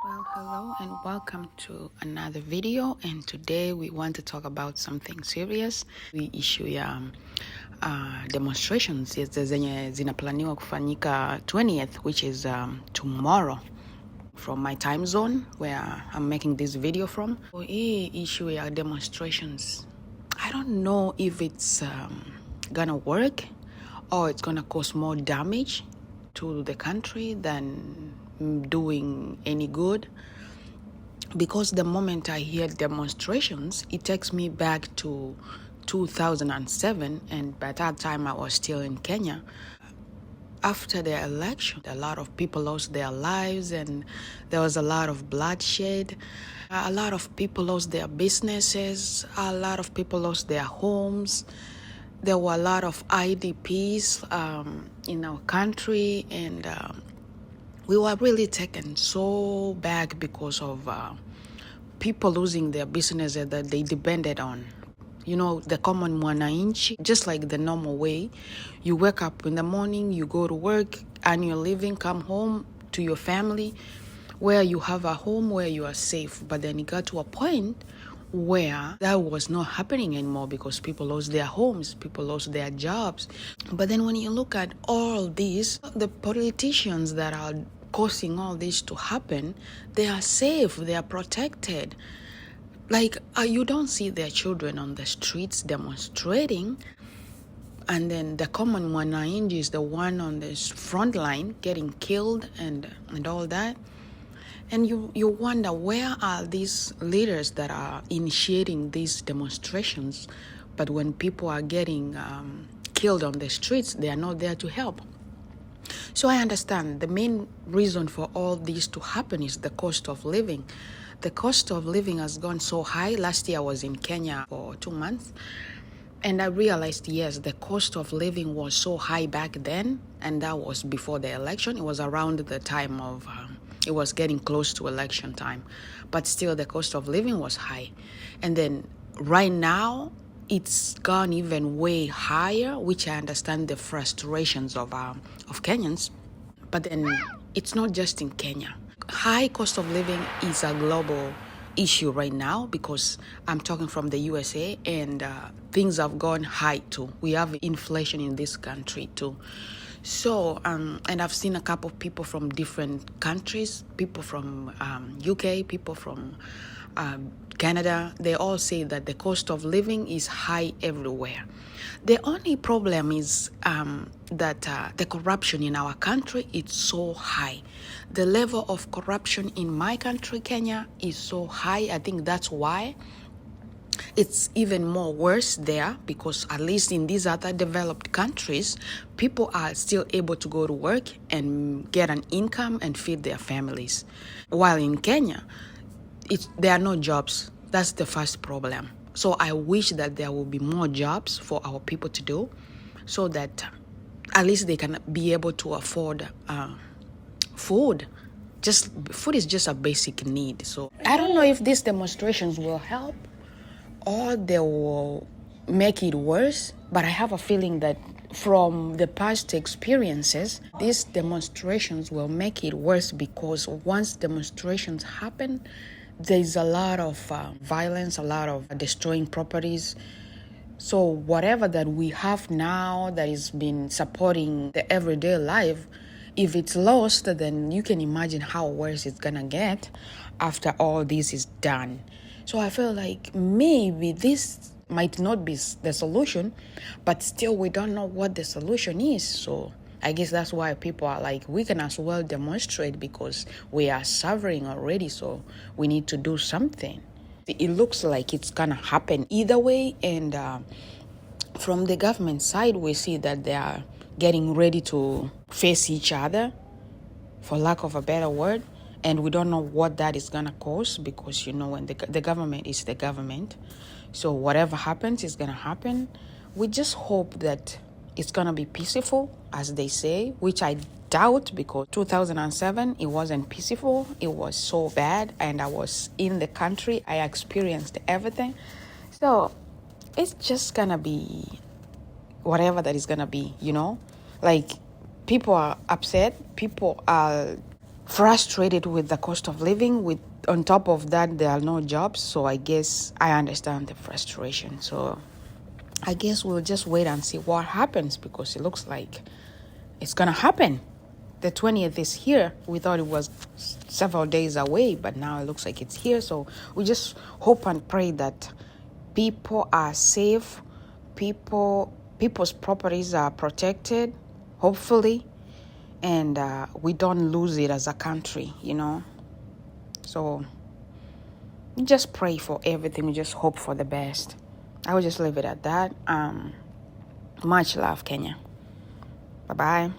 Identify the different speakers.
Speaker 1: Well, hello and welcome to another video, and today we want to talk about something serious. We issue ya demonstrations zenye zinaplaniwa kufanyika 20th, which is tomorrow from my time zone where I'm making this video from. So, hii issue ya demonstrations, I don't know if it's gonna work or it's gonna cause more damage to the country than doing any good, because the moment I hear demonstrations, it takes me back to 2007, and by that time I was still in Kenya. After the election, a lot of people lost their lives and there was a lot of bloodshed. A lot of people lost their businesses. A lot of people lost their homes. There were a lot of IDPs in our country, and we were really taken so back because of people losing their businesses that they depended on. You know, the common mwananchi, just like the normal way. You wake up in the morning, you go to work, earn your living, come home to your family, where you have a home, where you are safe. But then it got to a point where that was not happening anymore because people lost their homes, people lost their jobs. But then when you look at all this, the politicians that are causing all this to happen, they are safe, they are protected. Like, you don't see their children on the streets demonstrating, and then the common mwananchi is the one on the front line getting killed and all that. And you wonder, where are these leaders that are initiating these demonstrations, but when people are getting killed on the streets, they are not there to help? So I understand the main reason for all this to happen is the cost of living. The cost of living has gone so high. Last year I was in Kenya for 2 months, and I realized, yes, the cost of living was so high back then, and that was before the election. It was around the time of, it was getting close to election time, but still the cost of living was high. And then right now, it's gone even way higher, which I understand the frustrations of Kenyans. But then it's not just in Kenya. High cost of living is a global issue right now, because I'm talking from the USA, and things have gone high too. We have inflation in this country too. So, and I've seen a couple of people from different countries, people from UK, people from Canada. They all say that the cost of living is high everywhere. The only problem is that the corruption in our country is so high. The level of corruption in my country, Kenya, is so high. I think that's why it's even more worse there, because at least in these other developed countries, people are still able to go to work and get an income and feed their families. While in Kenya, there are no jobs. That's the first problem. So I wish that there will be more jobs for our people to do, so that at least they can be able to afford food. Just food is just a basic need. So I don't know if these demonstrations will help or they will make it worse, but I have a feeling that from the past experiences, these demonstrations will make it worse, because once demonstrations happen, there's a lot of violence, a lot of destroying properties. So whatever that we have now that has been supporting the everyday life, if it's lost, then you can imagine how worse it's gonna get after all this is done. So I feel like maybe this might not be the solution, but still we don't know what the solution is. So I guess that's why people are like, we can as well demonstrate, because we are suffering already, so we need to do something. It looks like it's gonna happen either way, and from the government side, we see that they are getting ready to face each other, for lack of a better word, and we don't know what that is gonna cause, because, you know, when the government is the government, so whatever happens is gonna happen. We just hope that it's gonna be peaceful, as they say, which I doubt, because 2007, it wasn't peaceful. It was so bad, and I was in the country. I experienced everything. So it's just gonna be whatever that is gonna be, you know? Like, people are upset. People are frustrated with the cost of living. With on top of that, there are no jobs. So I guess I understand the frustration. So I guess we'll just wait and see what happens, because it looks like it's gonna happen. The 20th is here. We thought it was several days away, but now it looks like it's here. So we just hope and pray that people are safe, people's properties are protected, hopefully, and we don't lose it as a country, So we just pray for everything. We just hope for the best. I will just leave it at that. Much love, Kenya. Bye-bye.